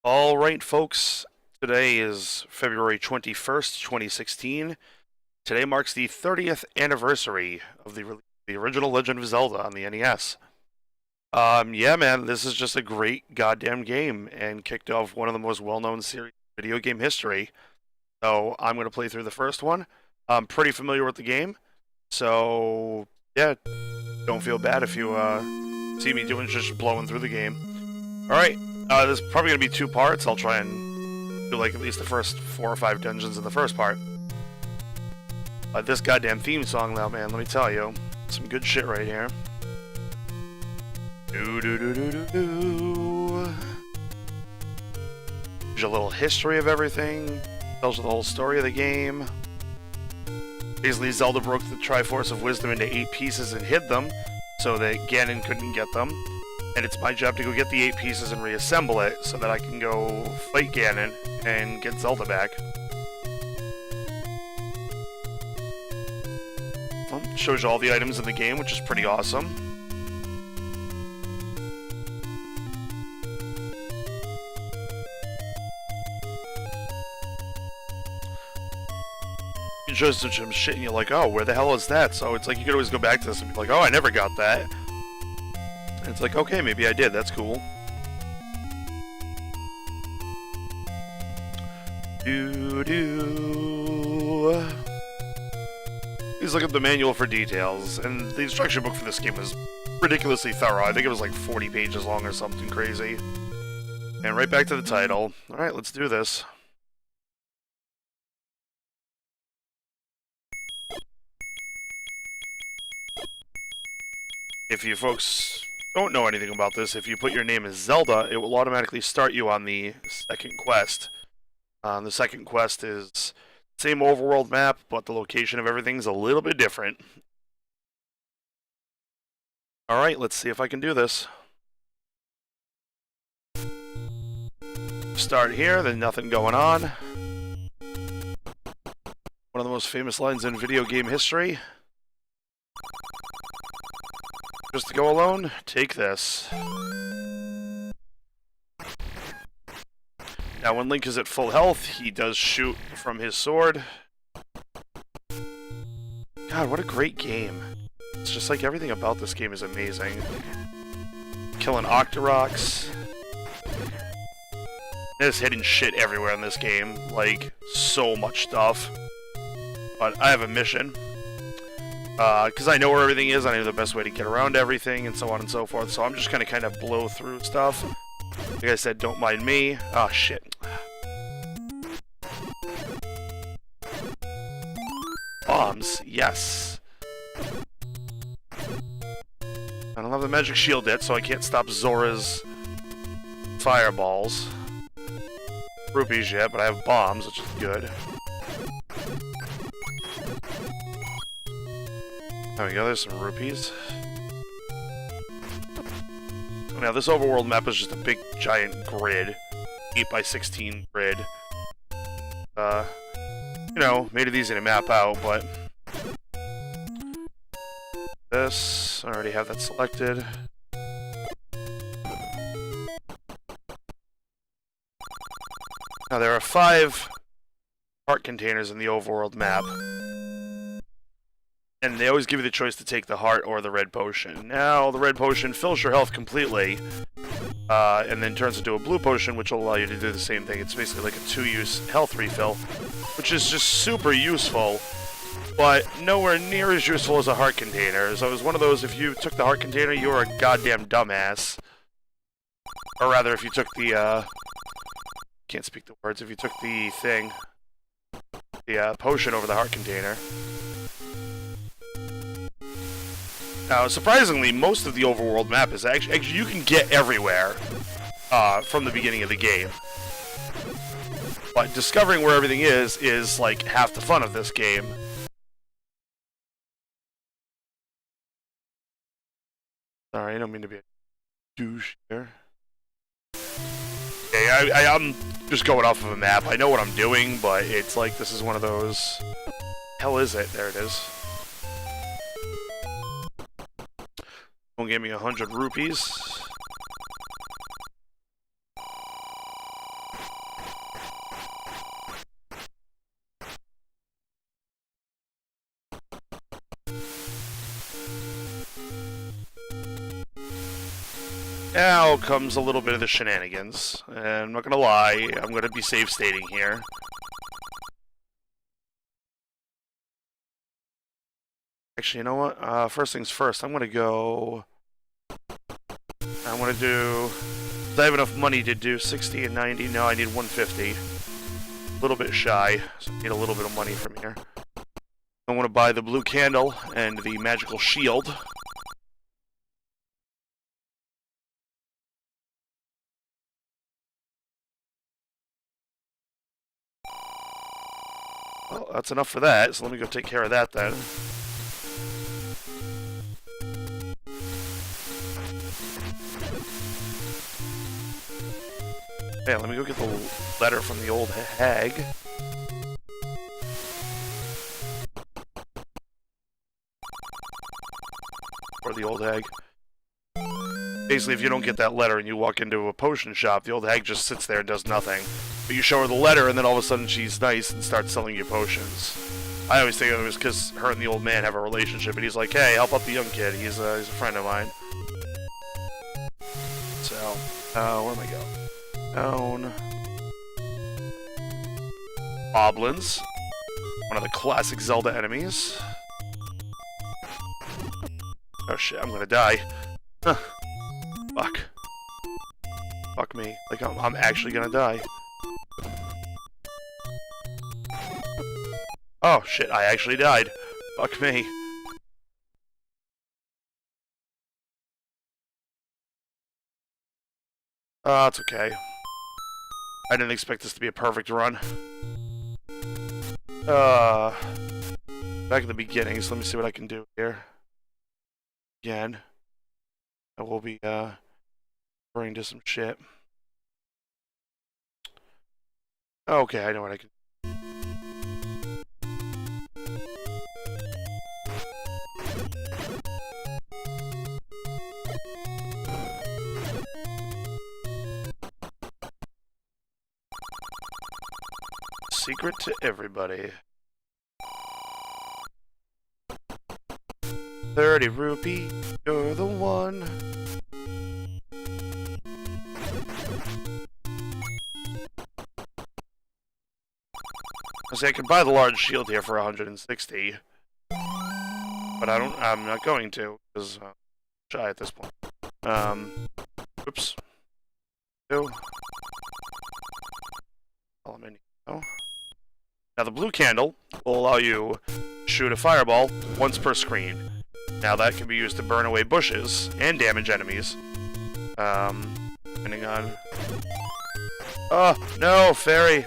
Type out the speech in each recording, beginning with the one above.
All right, folks. Today is February 21st, 2016. Today marks the 30th anniversary of the original Legend of Zelda on the NES. Yeah, man, this is just a great goddamn game and kicked off one of the most well-known series in video game history. So I'm going to play through the first one. I'm pretty familiar with the game, so yeah, don't feel bad if you see me doing just blowing through the game. All right, there's probably gonna be two parts. I'll try and do like at least the first 4 or 5 dungeons in the first part. This goddamn theme song, though, man, let me tell you, some good shit right here. Do do do do do do. There's a little history of everything. Tells you the whole story of the game. Basically, Zelda broke the Triforce of Wisdom into 8 pieces and hid them, so that Ganon couldn't get them. And it's my job to go get the 8 pieces and reassemble it so that I can go fight Ganon and get Zelda back. Well, shows you all the items in the game, which is pretty awesome. It shows some shit and you're like, oh, where the hell is that? So it's like you could always go back to this and be like, oh, I never got that. And it's like, okay, maybe I did. That's cool. Please look at the manual for details. And the instruction book for this game is ridiculously thorough. I think it was like 40 pages long or something crazy. And right back to the title. Alright, let's do this. If you folks don't know anything about this, if you put your name as Zelda, it will automatically start you on the second quest. The second quest is same overworld map, but the location of everything's a little bit different. Alright, let's see if I can do this. Start here, then nothing going on. One of the most famous lines in video game history. Just to go alone, take this. Now when Link is at full health, he does shoot from his sword. God, what a great game. It's just like everything about this game is amazing. Killing Octoroks. There's hidden shit everywhere in this game. Like, so much stuff. But I have a mission. Because I know where everything is, I know the best way to get around everything, and so on and so forth, so I'm just gonna kind of blow through stuff. Like I said, don't mind me. Oh, shit. Bombs, yes. I don't have the magic shield yet, so I can't stop Zora's fireballs. Rupees yet, but I have bombs, which is good. There we go, there's some rupees. Now, this overworld map is just a big, giant grid. 8x16 grid. You know, made it easy to map out, but... This, I already have that selected. Now, there are 5 heart containers in the overworld map. And they always give you the choice to take the heart or the red potion. Now, the red potion fills your health completely, and then turns into a blue potion, which will allow you to do the same thing. It's basically like a 2-use health refill, which is just super useful, but nowhere near as useful as a heart container. So it was one of those, if you took the heart container, you were a goddamn dumbass. Or rather, if you took the, can't speak the words, if you took the thing, the potion over the heart container. Now, surprisingly, most of the overworld map is actually you can get everywhere from the beginning of the game. But discovering where everything is like half the fun of this game. Sorry, I don't mean to be a douche here. Okay, I'm just going off of a map. I know what I'm doing, but it's like this is one of those... Hell is it? There it is. Don't give me 100 rupees. Now comes a little bit of the shenanigans. And I'm not gonna lie, I'm gonna be save stating here. Actually, you know what? First things first, I'm gonna do... I have enough money to do 60 and 90. No, I need 150. A little bit shy, so I need a little bit of money from here. I want to buy the blue candle and the magical shield. Well, that's enough for that, so let me go take care of that then. Yeah, let me go get the letter from the old hag. Or the old hag. Basically, if you don't get that letter and you walk into a potion shop, the old hag just sits there and does nothing. But you show her the letter, and then all of a sudden she's nice and starts selling you potions. I always think it was because her and the old man have a relationship, and he's like, hey, help out the young kid. He's a friend of mine. So, where am I going? Down. Goblins. One of the classic Zelda enemies. Oh shit, I'm gonna die. Huh. Fuck. Fuck me. Like, I'm actually gonna die. Oh shit, I actually died. Fuck me. It's okay. I didn't expect this to be a perfect run. Back at the beginning, so let me see what I can do here. Again. I will be, running to some shit. Okay, I know what I can do. Secret to everybody. 30 rupee, you're the one. I can buy the large shield here for 160. But I'm not going to, because I'm shy at this point. Oops. Two. Oh. Now the blue candle will allow you to shoot a fireball once per screen. Now that can be used to burn away bushes and damage enemies. Depending on... Oh, no, fairy!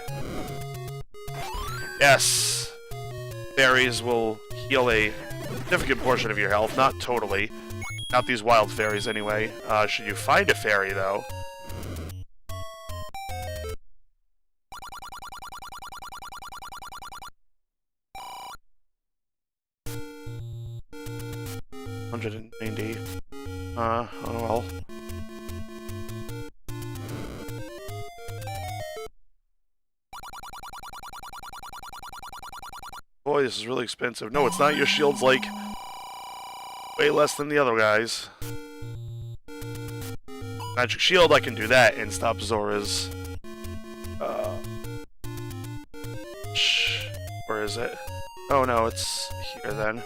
Yes! Fairies will heal a significant portion of your health, not totally. Not these wild fairies, anyway. Should you find a fairy, though... $190. Oh well. Boy, this is really expensive. No, it's not. Your shield's like way less than the other guys. Magic shield, I can do that and stop Zora's. Where is it? Oh no, it's here then.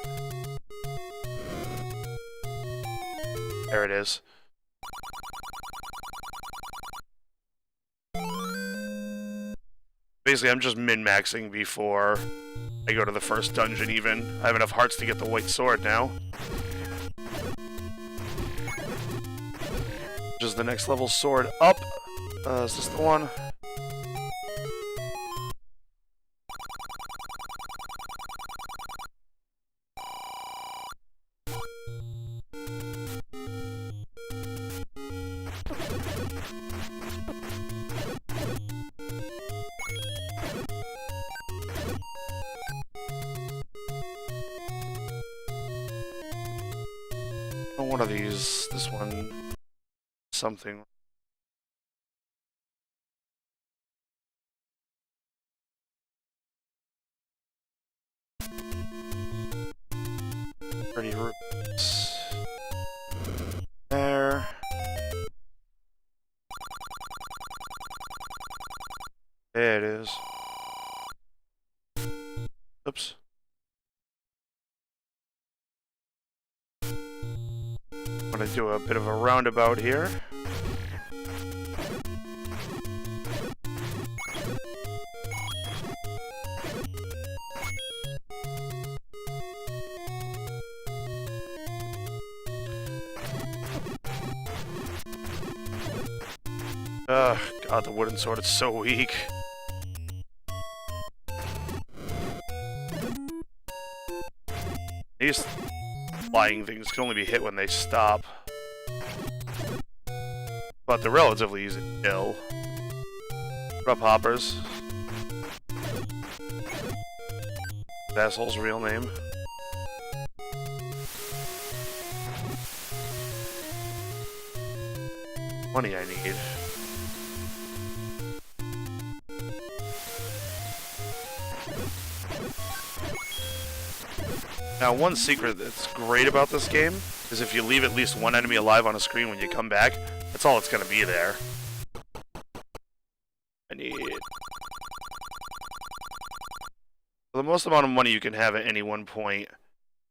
There it is. Basically, I'm just min-maxing before I go to the first dungeon even. I have enough hearts to get the white sword now. Which is the next level sword up. Is this the one? One of these, this one, something. Pretty roots. There. There it is. Oops. I'm gonna do a bit of a roundabout here. Ugh, God, the wooden sword is so weak. These flying things can only be hit when they stop. But they're relatively easy to kill. What up, hoppers? Asshole's real name. Money I need. Now, one secret that's great about this game is if you leave at least one enemy alive on a screen when you come back, that's all it's going to be there. I need... So the most amount of money you can have at any one point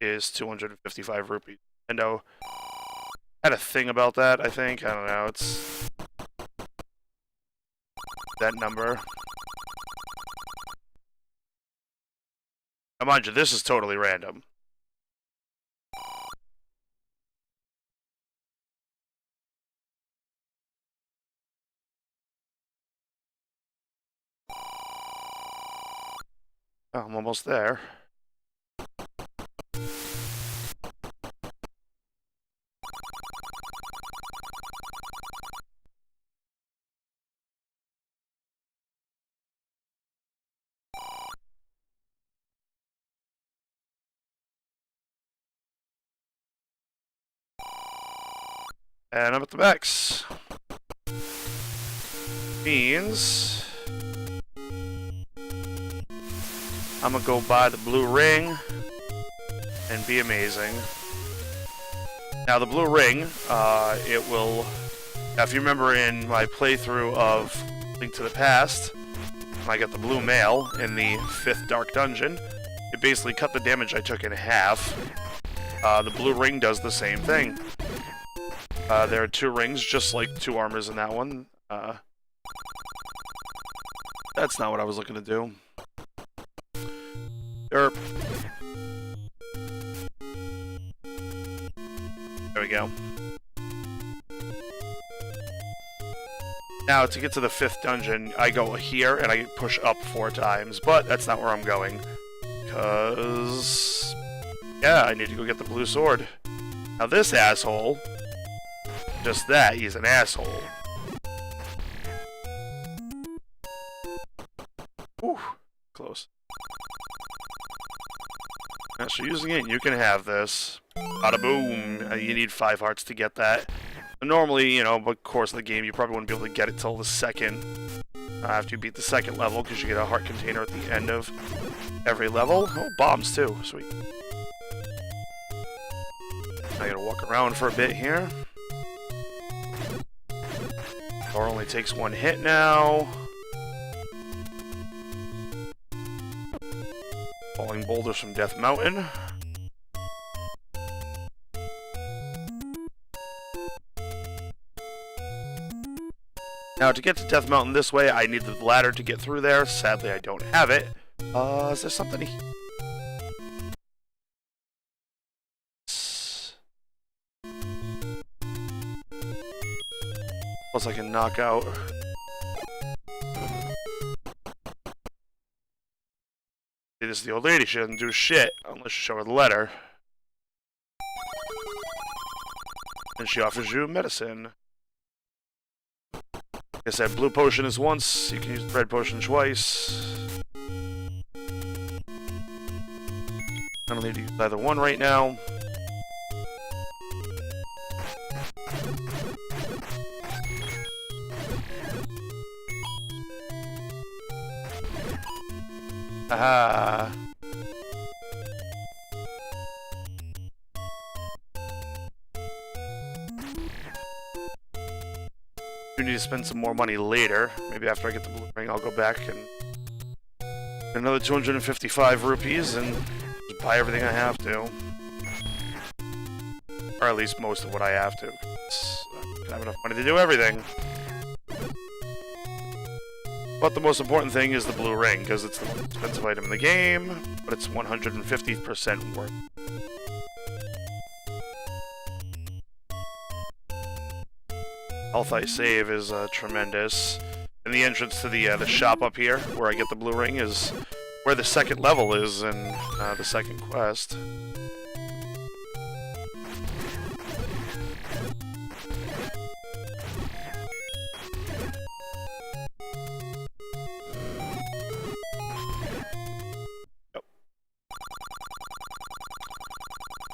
is 255 rupees. Nintendo had a thing about that, I think. I don't know, it's... that number. Now, mind you, this is totally random. Oh, I'm almost there. And I'm at the max. Means I'm gonna go buy the blue ring and be amazing. Now the blue ring, it will, if you remember in my playthrough of Link to the Past, when I got the blue mail in the 5th Dark Dungeon, it basically cut the damage I took in half. The blue ring does the same thing. There are 2 rings, just like 2 armors in that one. That's not what I was looking to do. Derp. There we go. Now, to get to the 5th dungeon, I go here and I push up 4 times, but that's not where I'm going. Because... yeah, I need to go get the blue sword. Now this asshole... just that, he's an asshole. Whew, close. After using it, you can have this. Bada boom! You need 5 hearts to get that. Normally, you know, but course of the game, you probably wouldn't be able to get it till the 2nd. After you beat the 2nd level, because you get a heart container at the end of every level. Oh, bombs too. Sweet. I gotta walk around for a bit here. Door only takes 1 hit now. Falling boulders from Death Mountain. Now, to get to Death Mountain this way, I need the ladder to get through there. Sadly, I don't have it. Is there something... Plus I can knock out... See, this is the old lady. She doesn't do shit unless you show her the letter. And she offers you medicine. Like I said, blue potion is once, you can use red potion twice. I don't need to use either one right now. Aha! You need to spend some more money later. Maybe after I get the blue ring, I'll go back and get another 255 rupees and just buy everything I have to. Or at least most of what I have to. I don't have enough money to do everything. But the most important thing is the blue ring, because it's the most expensive item in the game, but it's 150% worth. Health I save is tremendous. And the entrance to the shop up here, where I get the blue ring, is where the second level is in the second quest.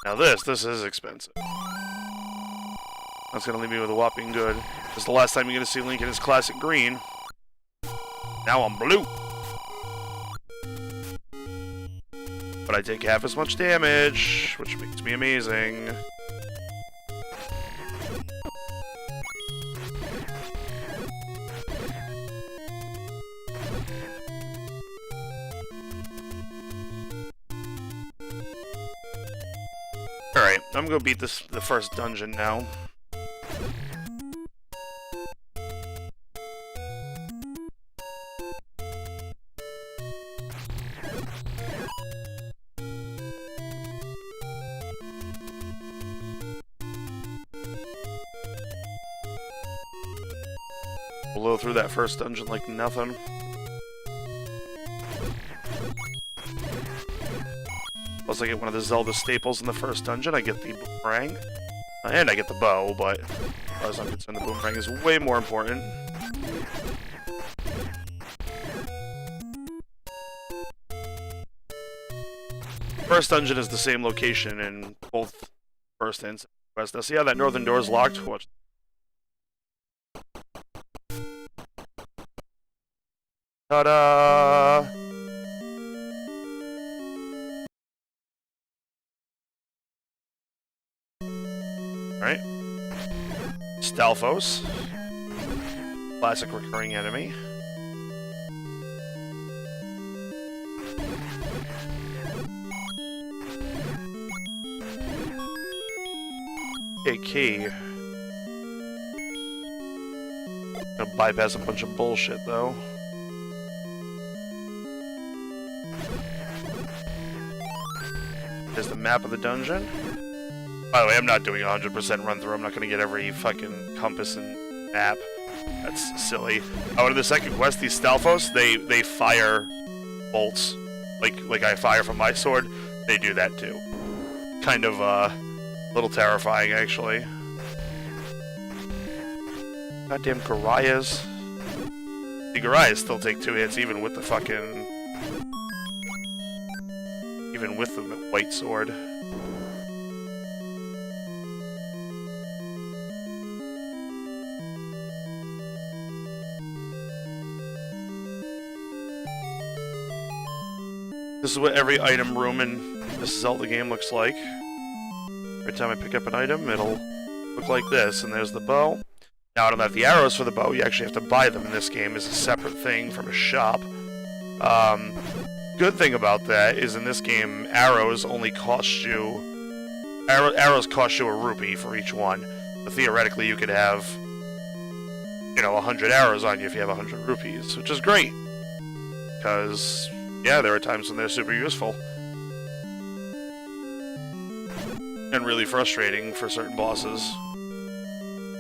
Now this is expensive. That's gonna leave me with a whopping good. This is the last time you're gonna see Link in his classic green. Now I'm blue. But I take half as much damage, which makes me amazing. Alright, I'm gonna beat the first dungeon now. Blow through that first dungeon like nothing. Plus I get one of the Zelda staples in the first dungeon. I get the boomerang. And I get the bow, but as far as I'm concerned, the boomerang is way more important. First dungeon is the same location in both first and second quest. Now see how that northern door is locked? Watch. Ta-da! Alright. Stalfos. Classic recurring enemy. Okay, key. Gonna bypass a bunch of bullshit, though. There's the map of the dungeon. By the way, I'm not doing a 100% run through. I'm not gonna get every fucking compass and map. That's silly. Oh, in the second quest, these Stalfos, they fire bolts. Like I fire from my sword, they do that too. Kind of, a little terrifying, actually. Goddamn Garayas. The Garayas still take 2 hits, even with the fucking... Even with the white sword. This is what every item room in this Zelda game looks like. Every time I pick up an item, it'll look like this, and there's the bow. Now, I don't have the arrows for the bow. You actually have to buy them in this game as a separate thing from a shop. Good thing about that is in this game, arrows only cost you... Arrows cost you a rupee for each one. But theoretically, you could have, you know, 100 arrows on you if you have 100 rupees, which is great. Because, yeah, there are times when they're super useful. And really frustrating for certain bosses.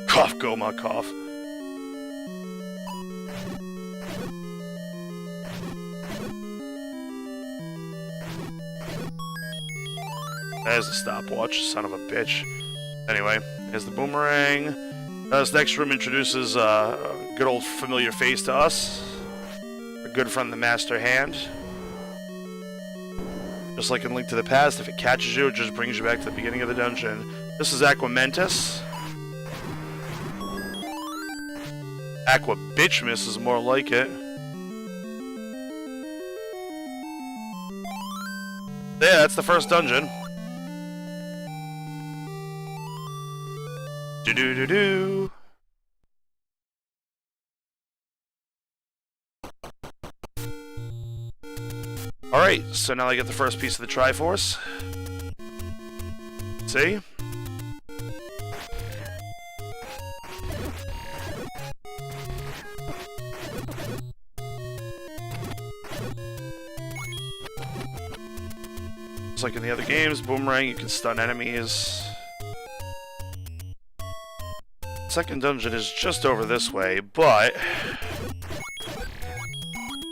Cough, Goma, cough. There's the stopwatch, son of a bitch. Anyway, there's the boomerang. This next room introduces a good old familiar face to us. A good friend, the Master Hand. Just like in Link to the Past, if it catches you, it just brings you back to the beginning of the dungeon. This is Aquamentus. Aqua Bitchmas is more like it. Yeah, that's the first dungeon. Do-do-do-do. Alright, so now I get the first piece of the Triforce. See? Just like in the other games, boomerang, you can stun enemies. Second dungeon is just over this way, but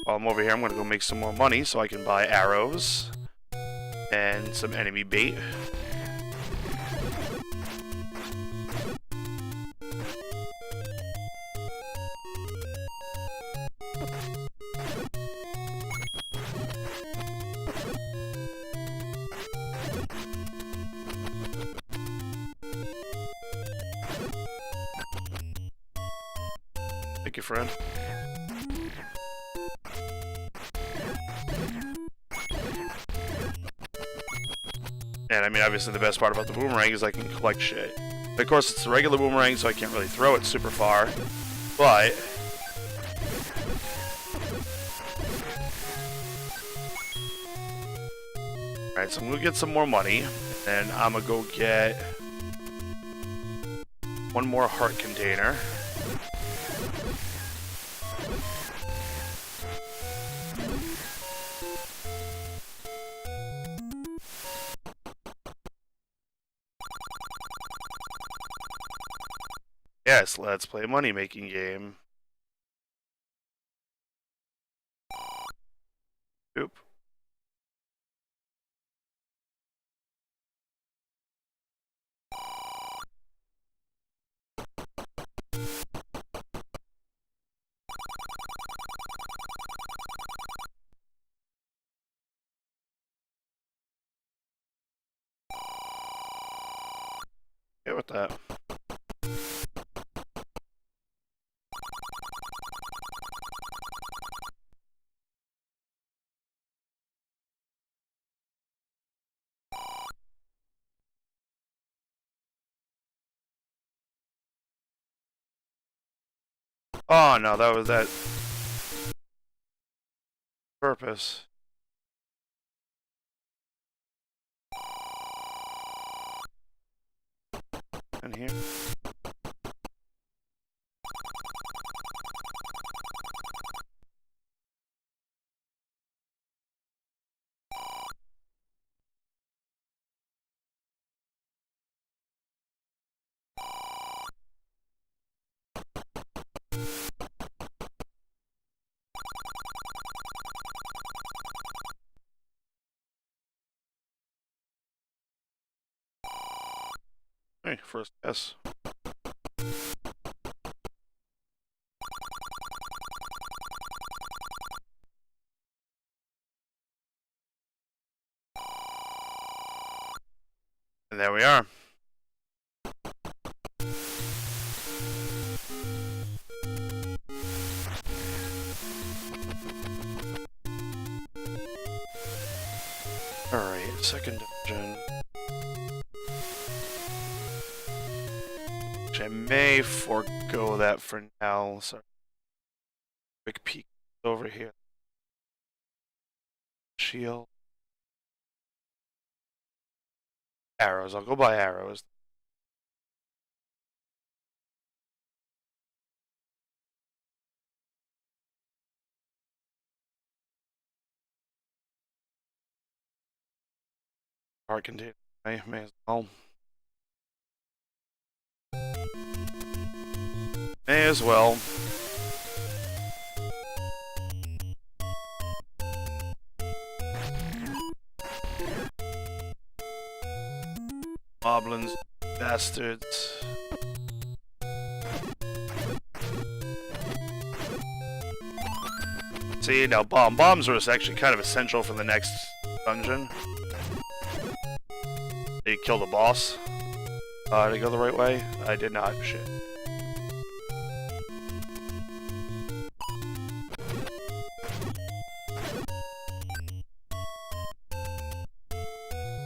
while I'm over here, I'm going to go make some more money so I can buy arrows and some enemy bait. Thank you, friend. And I mean, obviously the best part about the boomerang is I can collect shit. Of course, it's a regular boomerang, so I can't really throw it super far. But alright, so I'm gonna get some more money, and I'm gonna go get one more heart container. Yes, let's play a money-making game. Oop. Get with that. Oh no, that was that purpose. In here. Hey, first guess. And there we are. Alright, second dungeon. Which I may forego that for now. Sorry. Quick peek over here. Shield. Arrows. I'll go buy arrows. Heart container. I may as well. May as well. Moblins, bastards. See, now bombs are actually kind of essential for the next dungeon. Did you kill the boss? Did I go the right way? I did not. Shit.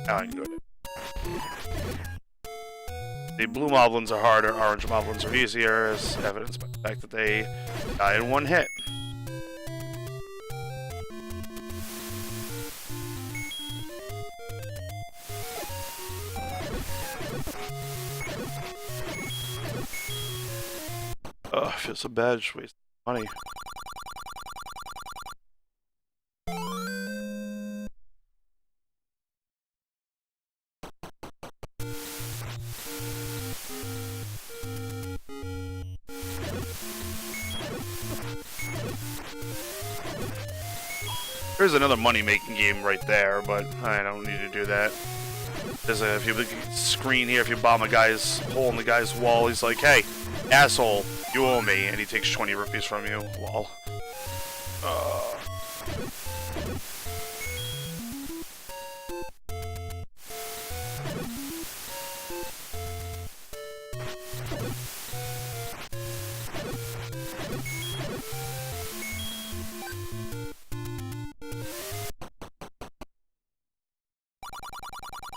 Now I can do it. The blue moblins are harder, orange moblins are easier, as evidenced by the fact that they die in one hit. Just a badge, waste of money. There's another money-making game right there, but I don't need to do that. There's a if you look at the screen here, if you bomb a guy's hole in the guy's wall, he's like, "Hey, asshole, you owe me," and he takes 20 rupees from you. Lol.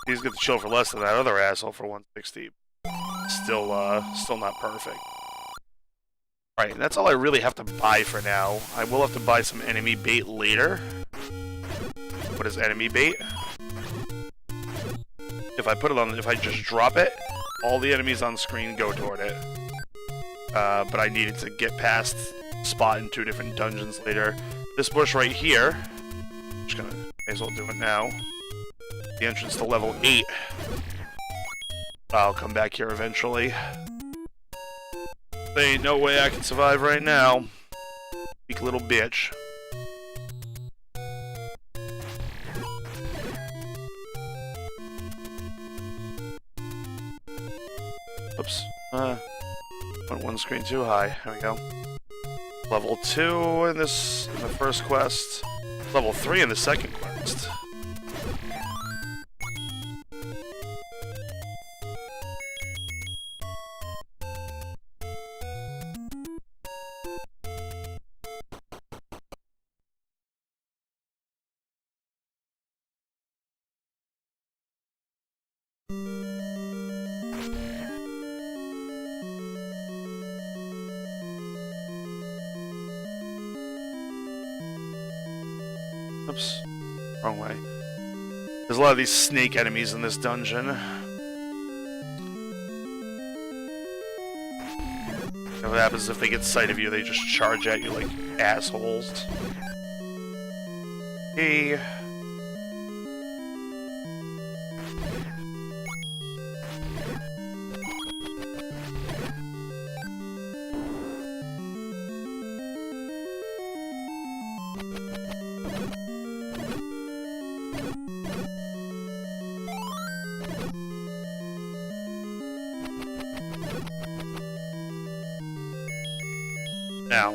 He's got to chill for less than that other asshole for 160. Still not perfect. Alright, that's all I really have to buy for now. I will have to buy some enemy bait later. What is enemy bait? If I put it on, if I just drop it, all the enemies on screen go toward it. But I needed to get past spot in 2 different dungeons later. This bush right here, I'm just gonna, may as well do it now. The entrance to level 8. I'll come back here eventually. There ain't no way I can survive right now. Weak little bitch. Oops. Went one screen too high. There we go. Level 2 in the first quest. Level 3 in the second quest. Oops. Wrong way. There's a lot of these snake enemies in this dungeon. And what happens if they get sight of you, they just charge at you like assholes. Hey. Now,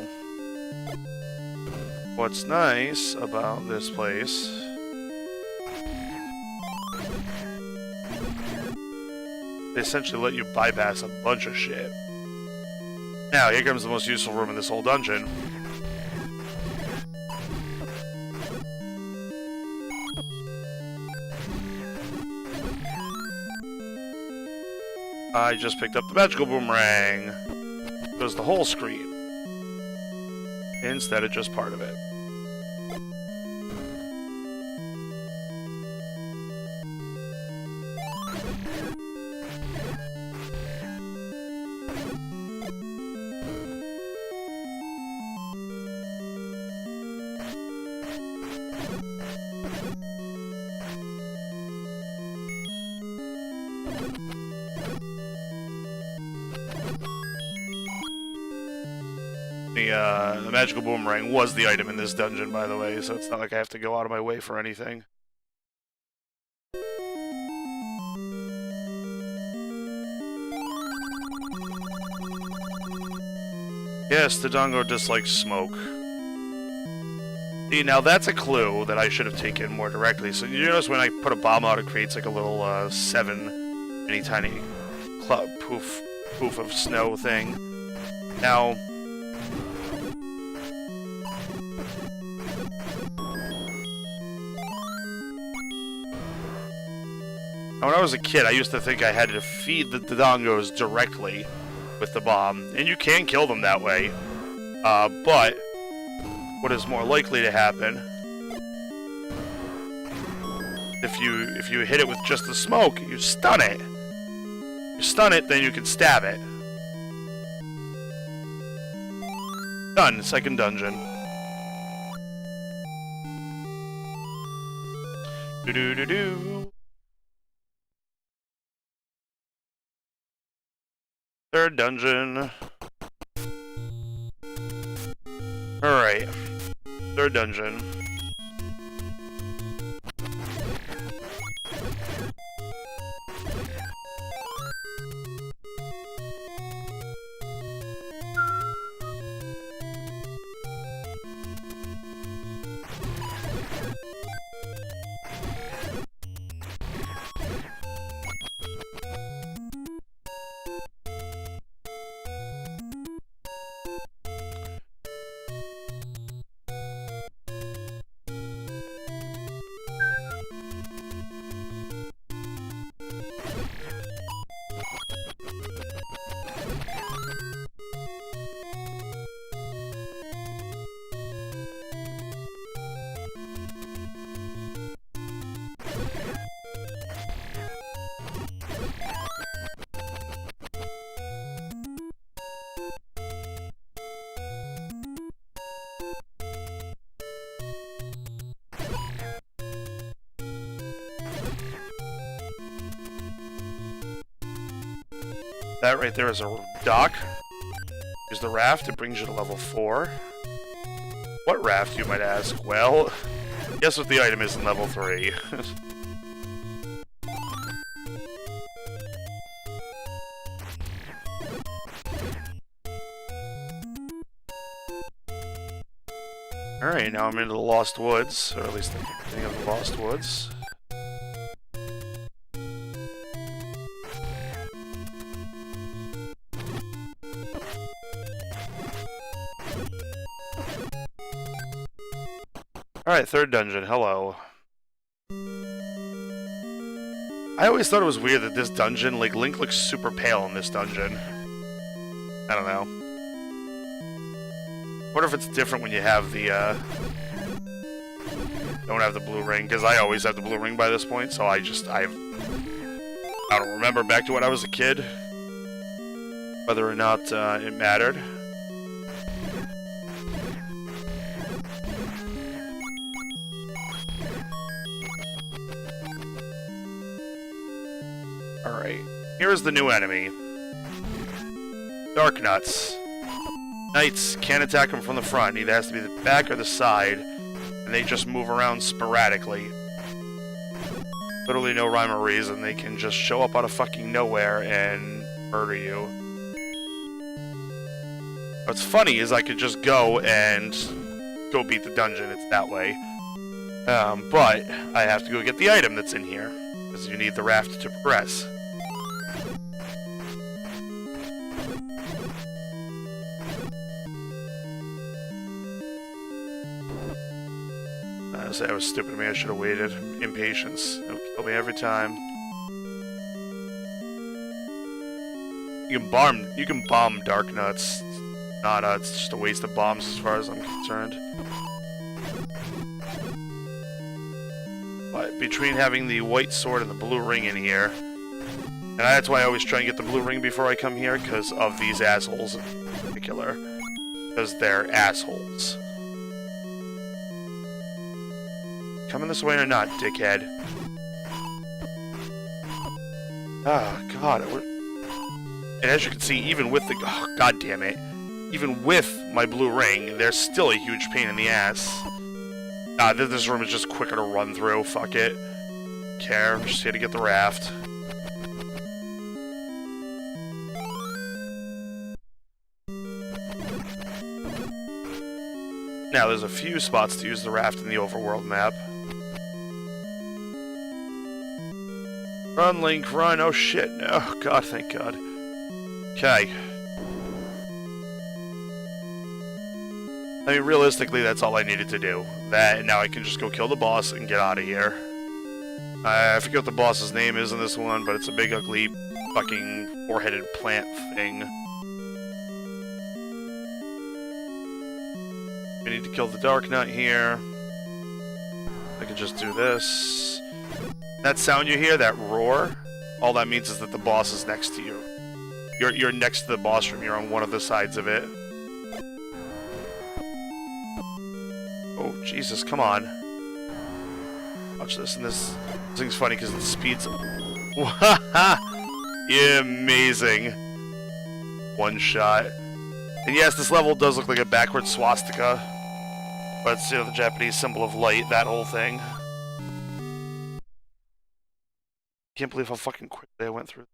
what's nice about this place they essentially let you bypass a bunch of shit. Now, here comes the most useful room in this whole dungeon. I just picked up the magical boomerang. It was the whole screen instead of just part of it. The magical boomerang was the item in this dungeon, by the way, so it's not like I have to go out of my way for anything. Yes, the Dongo dislikes smoke. See, now that's a clue that I should have taken more directly. So you notice when I put a bomb out, it creates like a little 7 mini tiny poof of snow thing. Now, when I was a kid, I used to think I had to feed the Dongos directly with the bomb, and you can kill them that way. But what is more likely to happen if you hit it with just the smoke, you stun it. You stun it, then you can stab it. Done. Second dungeon. Do-do-do-do. Third dungeon. Alright. Third dungeon. That right there is a dock. Use the raft, it brings you to level 4. What raft, you might ask? Well, guess what the item is in level 3. Alright, now I'm into the Lost Woods, or at least the beginning of the Lost Woods. Alright, third dungeon, hello. I always thought it was weird that this dungeon, like, Link looks super pale in this dungeon. I don't know. Wonder if it's different when you have the, don't have the blue ring, because I always have the blue ring by this point, so I don't remember back to when I was a kid, whether or not, it mattered. Alright, here's the new enemy. Dark Nuts. Knights can't attack them from the front, it either has to be the back or the side, and they just move around sporadically. Literally no rhyme or reason, they can just show up out of fucking nowhere and murder you. What's funny is I could just go and go beat the dungeon, it's that way. But I have to go get the item that's in here, because you need the raft to progress. That was stupid of me, I should have waited. Impatience. It'll kill me every time. You can bomb Dark Nuts. It's just a waste of bombs as far as I'm concerned. But between having the white sword and the blue ring in here, and that's why I always try and get the blue ring before I come here, because of these assholes in particular. Because they're assholes. Coming this way or not, dickhead? Oh, God. And as you can see, even with the... Oh, God damn it. Even with my blue ring, there's still a huge pain in the ass. This room is just quicker to run through. Fuck it. Care. I'm just here to get the raft. Now, there's a few spots to use the raft in the overworld map. Run, Link, run. Oh, shit. Oh, God, thank God. Okay. I mean, realistically, that's all I needed to do. That, and now I can just go kill the boss and get out of here. I forget what the boss's name is in this one, but it's a big, ugly, fucking four-headed plant thing. We need to kill the Dark Nut here. I can just do this. That sound you hear, that roar, all that means is that the boss is next to you. You're next to the boss room, you're on one of the sides of it. Oh, Jesus, come on. Watch this, and this thing's funny because it speeds up. Amazing. One shot. And yes, this level does look like a backwards swastika. But it's, you know, the Japanese symbol of light, that whole thing. Can't believe how fucking quickly I went through.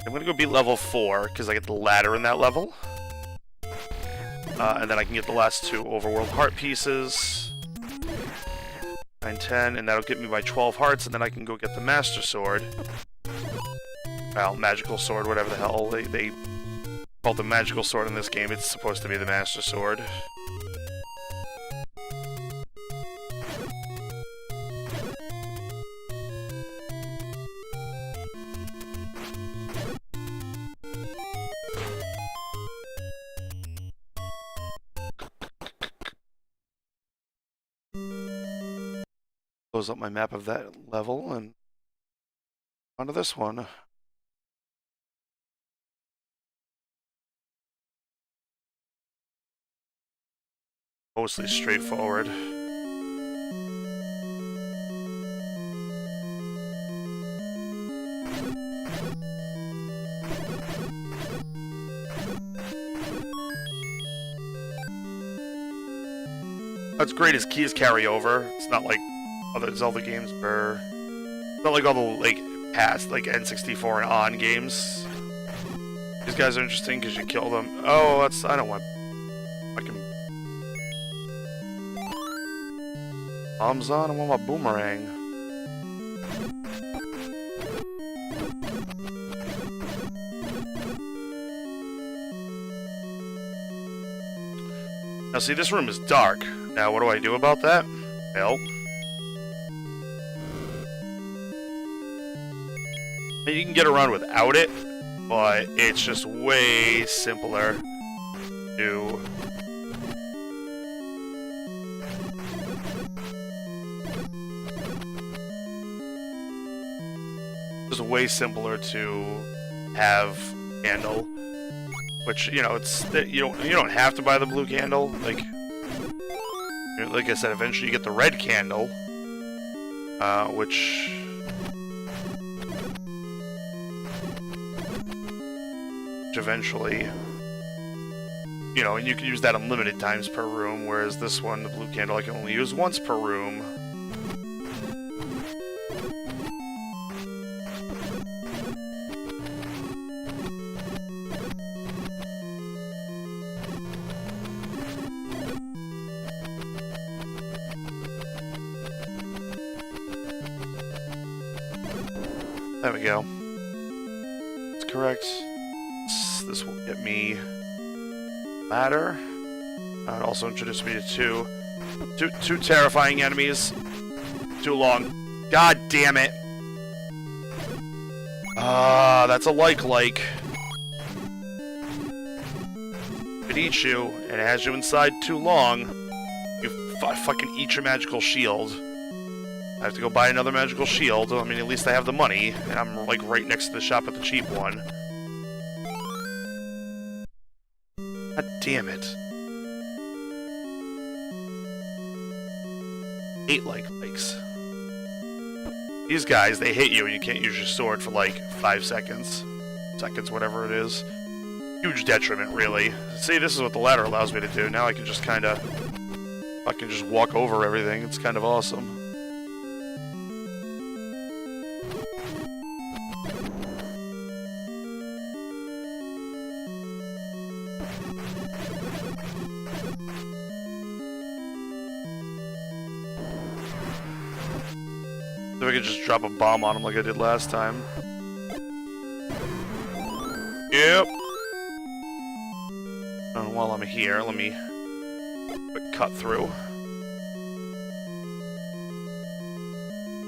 I'm gonna go beat level 4, because I get the ladder in that level. And then I can get the last 2 overworld heart pieces. 9, 10, and that'll get me my 12 hearts, and then I can go get the Master Sword. Well, Magical Sword, whatever the hell they call the Magical Sword in this game. It's supposed to be the Master Sword. Close up my map of that level and onto this one. Mostly straightforward. What's great is keys carry over. It's not like other Zelda games where it's not like all the like past like N64 and on games. These guys are interesting because you kill them. Oh, that's I don't want fucking bombs on. I want my boomerang. Now see, this room is dark. Now what do I do about that? Well, you can get around without it, but it's just way simpler to have candle, which you know it's you don't have to buy the blue candle. Like I said, eventually you get the red candle, which eventually, you know, and you can use that unlimited times per room, whereas this one, the blue candle, I can only use once per room. There we go. That's correct. This will get me ladder. It also introduced me to two terrifying enemies. Too long. God damn it. That's a like. If it eats you, and it has you inside too long, you fucking eat your magical shield. I have to go buy another magical shield. I mean, at least I have the money, and I'm like right next to the shop at the cheap one. God damn it. 8 likes. These guys, they hit you and you can't use your sword for like 5 seconds. Whatever it is. Huge detriment, really. See, this is what the ladder allows me to do. Now I can just kind of fucking just walk over everything. It's kind of awesome. So I could just drop a bomb on him like I did last time. Yep. And while I'm here, let me quick cut through.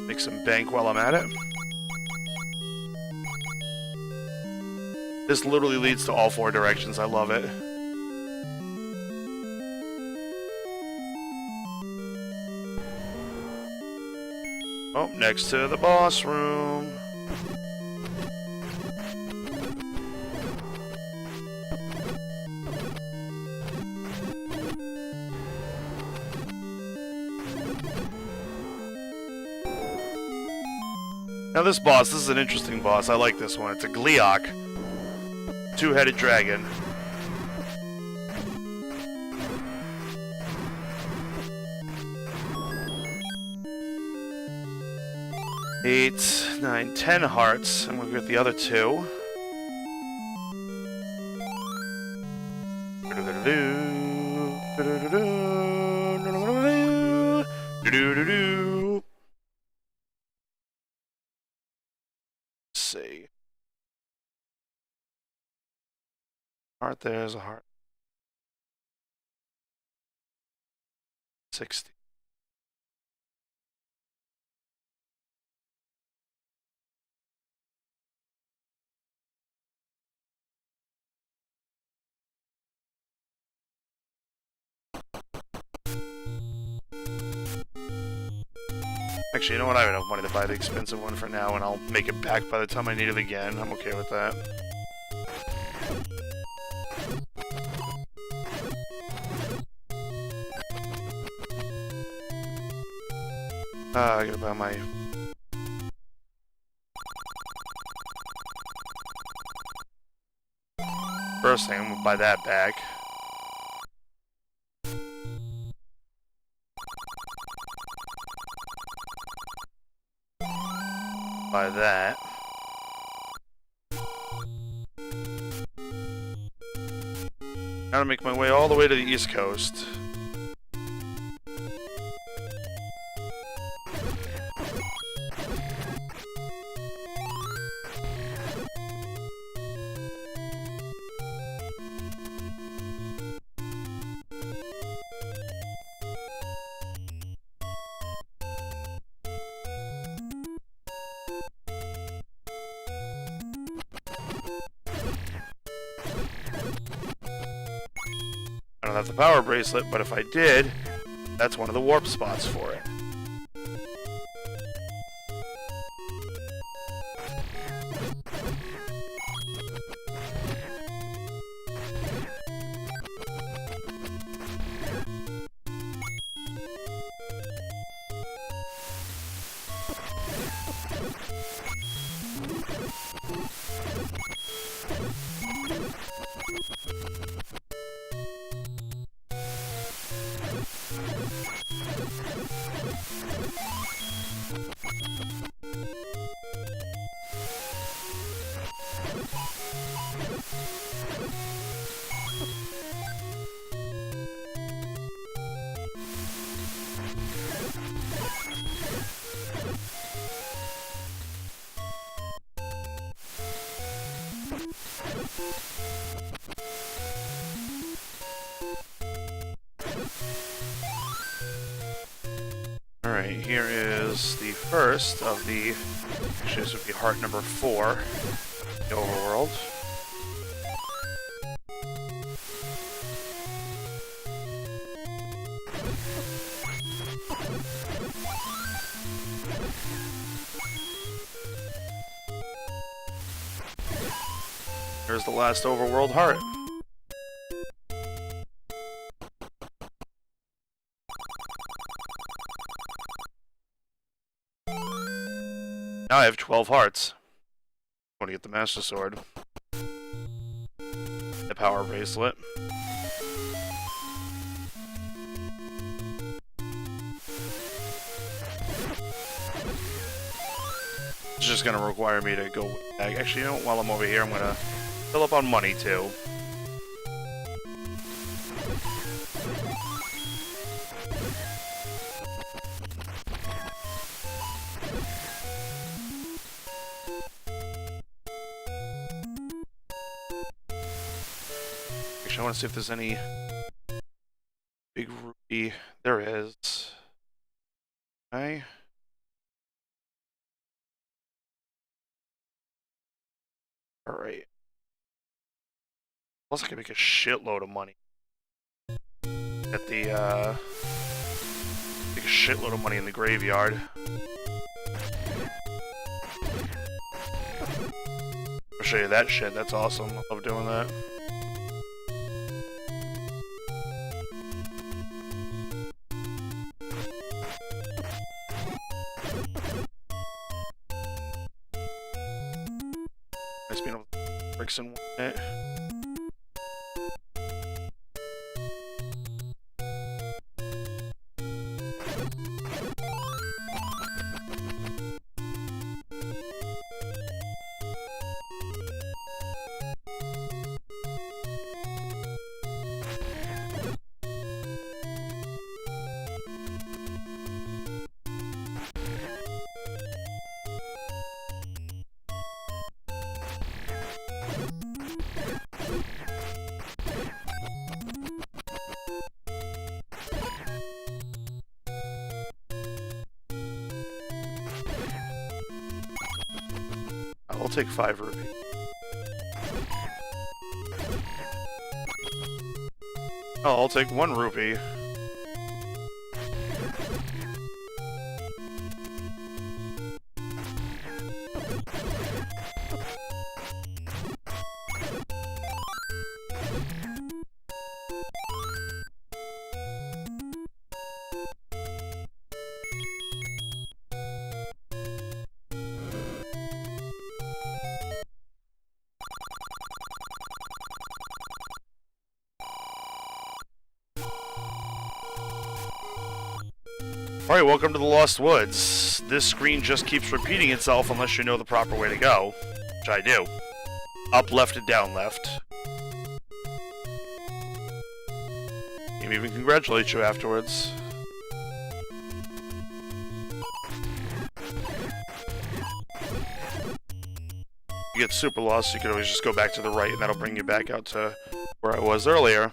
Make some bank while I'm at it. This literally leads to all 4 directions. I love it. Oh, next to the boss room. Now this is an interesting boss. I like this one. It's a Gleeok. 2-headed dragon. Eight, 9, 10 hearts. I'm gonna get the other 2. Let's see. Heart, there's a heart. 60. Actually, you know what? I have enough money to buy the expensive one for now, and I'll make it back by the time I need it again. I'm okay with that. I gotta buy my... First thing, I'm gonna buy that back. Buy that. Now to make my way all the way to the East Coast. I don't have the power bracelet, but if I did, that's one of the warp spots for it. Alright, here is the first of the... Actually, this would be heart number 4. The overworld. Here's the last overworld heart. Now I have 12 hearts. I want to get the Master Sword. The power bracelet. It's just going to require me to go back. Actually, you know what? While I'm over here, I'm going to fill up on money, too. Actually, I want to see if there's any big ruby. There is. Okay. Alright. Plus I can make a shitload of money. At the, make a shitload of money in the graveyard. I'll show you that shit, that's awesome. I love doing that. Nice being able to bricks in it. I'll take 5 rupees. Oh, I'll take 1 rupee. Alright, welcome to the Lost Woods. This screen just keeps repeating itself unless you know the proper way to go. Which I do. Up, left, and down, left. Can even congratulate you afterwards. You get super lost, you can always just go back to the right and that'll bring you back out to where I was earlier.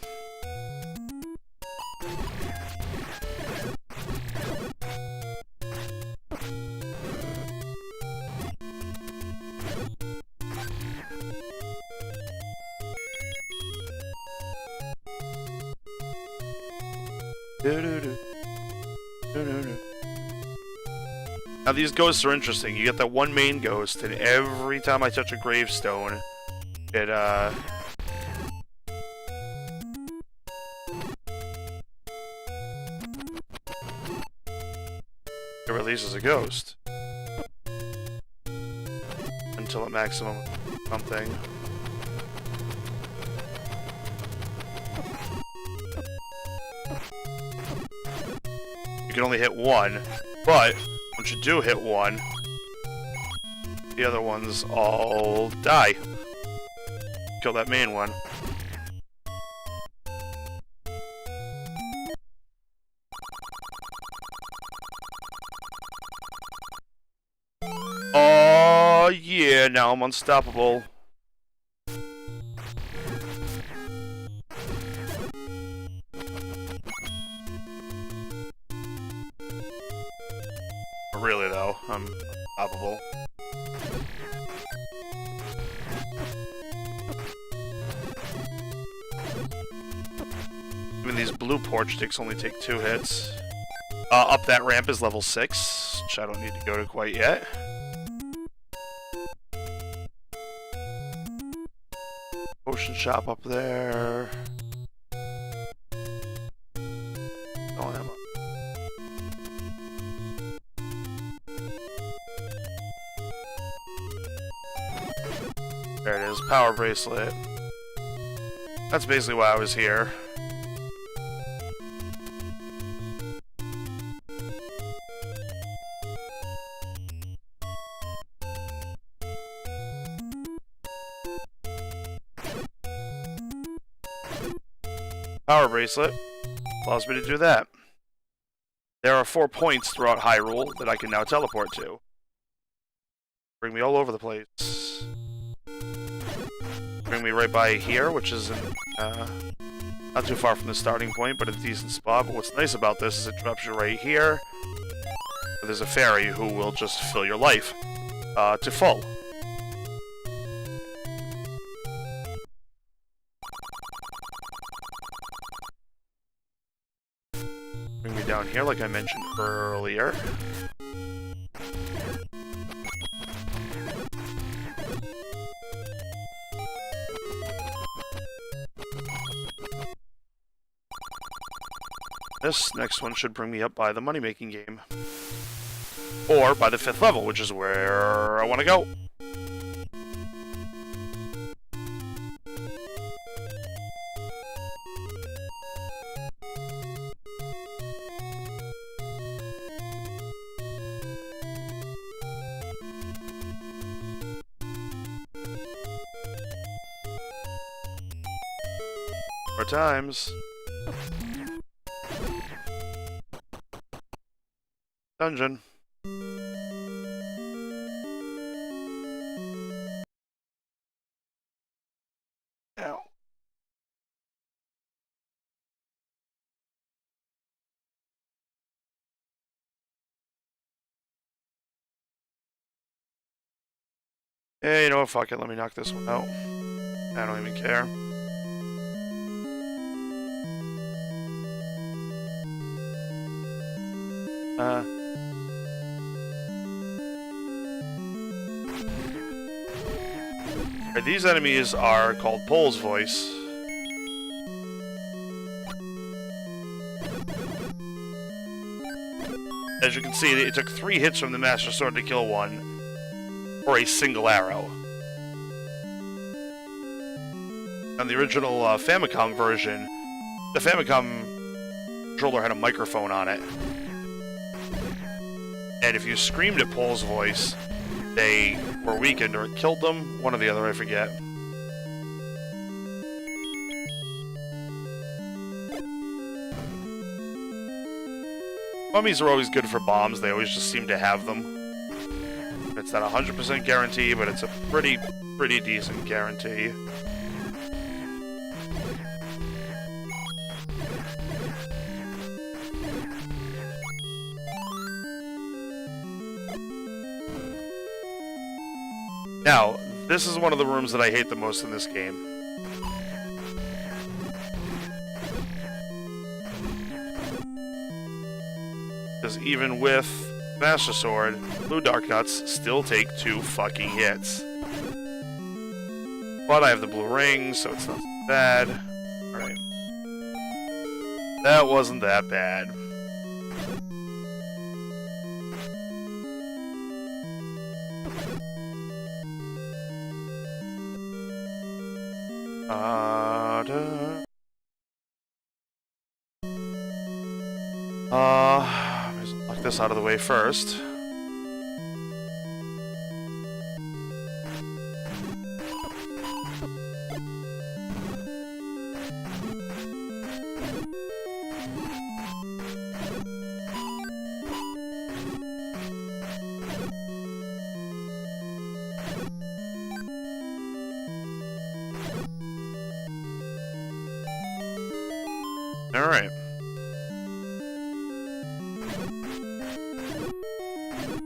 Now these ghosts are interesting. You get that one main ghost, and every time I touch a gravestone, it releases a ghost. Until a maximum something. You can only hit one, but once you do hit one, the other ones all die. Kill that main one. Oh yeah, now I'm unstoppable. Really though, I'm unstoppable. Even these blue porch sticks only take 2 hits. Up that ramp is level 6, which I don't need to go to quite yet. Potion shop up there. Oh, ammo. There it is, power bracelet. That's basically why I was here. Power bracelet allows me to do that. There are 4 points throughout Hyrule that I can now teleport to. Bring me all over the place. Bring me right by here, which is not too far from the starting point, but a decent spot. But what's nice about this is it drops you right here. There's a fairy who will just fill your life to full. here, like I mentioned earlier. This next one should bring me up by the money-making game. Or by the 5th level, which is where I want to go. More times. Dungeon. Ow. Hey, you know what? Fuck it. Let me knock this one out. I don't even care. These enemies are called Pole's Voice. As you can see, it took 3 hits from the Master Sword to kill one, for a single arrow. On the original Famicom version, the Famicom controller had a microphone on it. And if you screamed at Pole's Voice, they were weakened or it killed them. One or the other, I forget. Mummies are always good for bombs. They always just seem to have them. It's not 100% guarantee, but it's a pretty decent guarantee. Now, this is one of the rooms that I hate the most in this game. Because even with Master Sword, Blue Dark Nuts still take 2 fucking hits. But I have the blue ring, so it's not so bad. Alright. That wasn't that bad. Let's knock this out of the way first. Alright.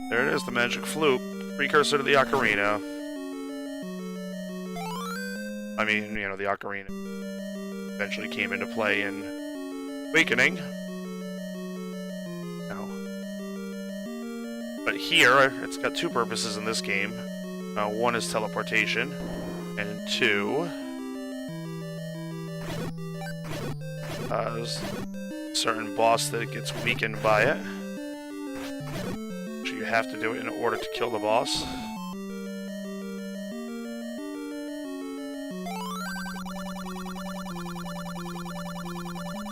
There it is, the magic flute. Precursor to the ocarina. I mean, you know, the ocarina eventually came into play in Awakening. No. But here, it's got 2 purposes in this game. One is teleportation, and 2... there's a certain boss that gets weakened by it. So you have to do it in order to kill the boss.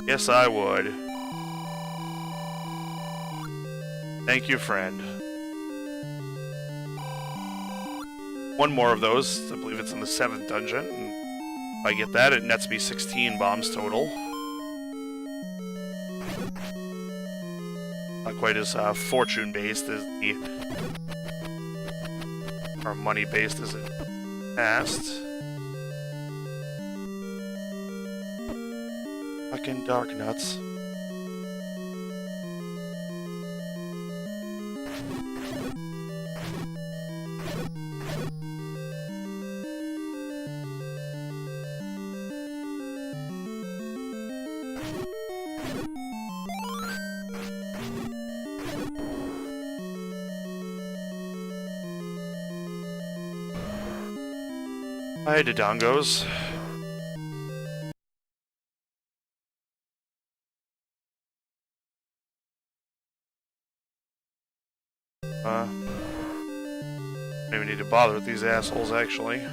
Yes, I would. Thank you, friend. One more of those. I believe it's in the 7th dungeon. And if I get that, it nets me 16 bombs total. Not quite as fortune-based as the... or money-based as it passed. Fucking Dark Nuts. Hi, Dodongos. Don't even need to bother with these assholes, actually.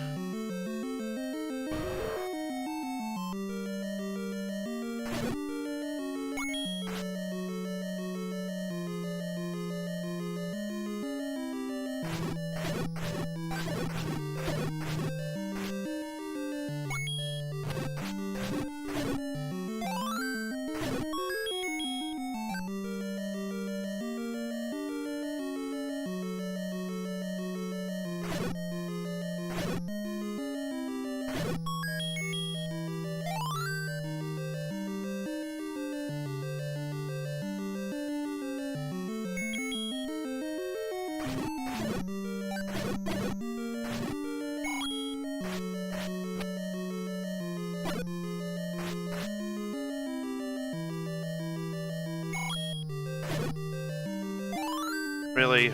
Really?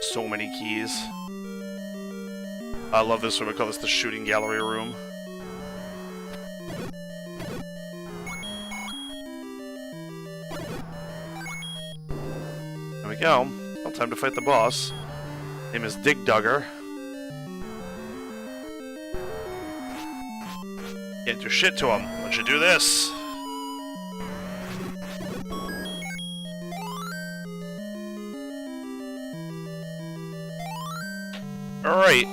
So many keys. I love this room. I call this the shooting gallery room. There we go. Well, time to fight the boss. Name is Dig Dugger. Can't do shit to him. Why don't you do this? Alright.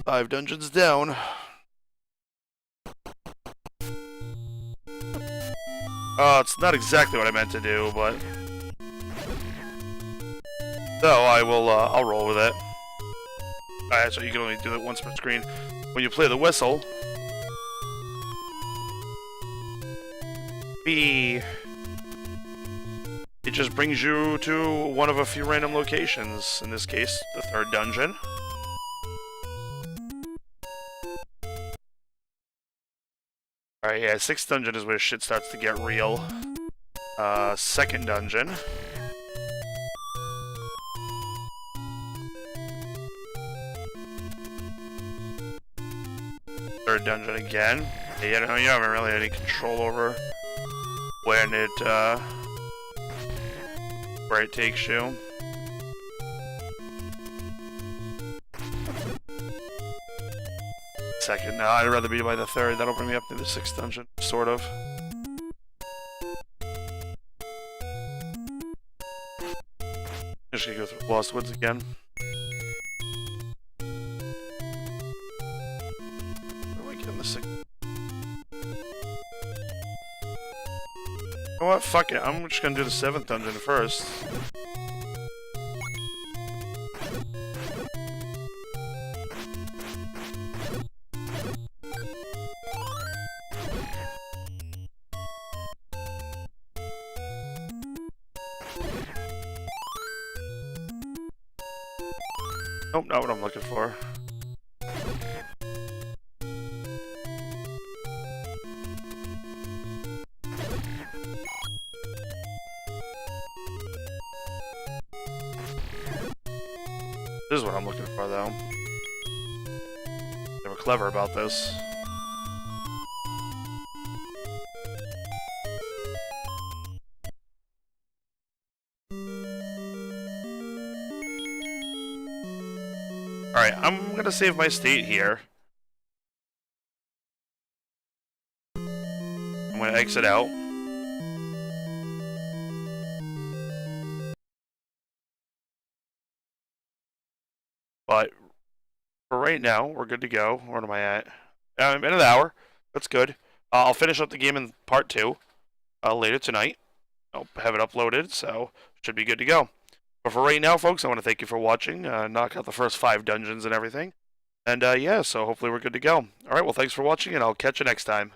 Five dungeons down. It's not exactly what I meant to do, but... So, I'll roll with it. Alright, so you can only do that once per screen. When you play the whistle... it just brings you to one of a few random locations. In this case, the third dungeon. Alright, yeah, sixth dungeon is where shit starts to get real. Second dungeon. Third dungeon again. Yeah, you haven't really had any control over when where it takes you. Second. No, I'd rather be by the third. That'll bring me up to the sixth dungeon, sort of. Just gonna go through Lost Woods again. Where do I get in the sixth? You know what? Fuck it. I'm just gonna do the seventh dungeon first. Nope, not what I'm looking for. This is what I'm looking for, though. They were clever about this. Alright, I'm gonna save my state here. I'm gonna exit out. But for right now, we're good to go. Where am I at? I'm in an hour. That's good. I'll finish up the game in part 2 later tonight. I'll have it uploaded, so should be good to go. But for right now, folks, I want to thank you for watching. Knock out the first 5 dungeons and everything. And yeah, so hopefully we're good to go. All right, well, thanks for watching, and I'll catch you next time.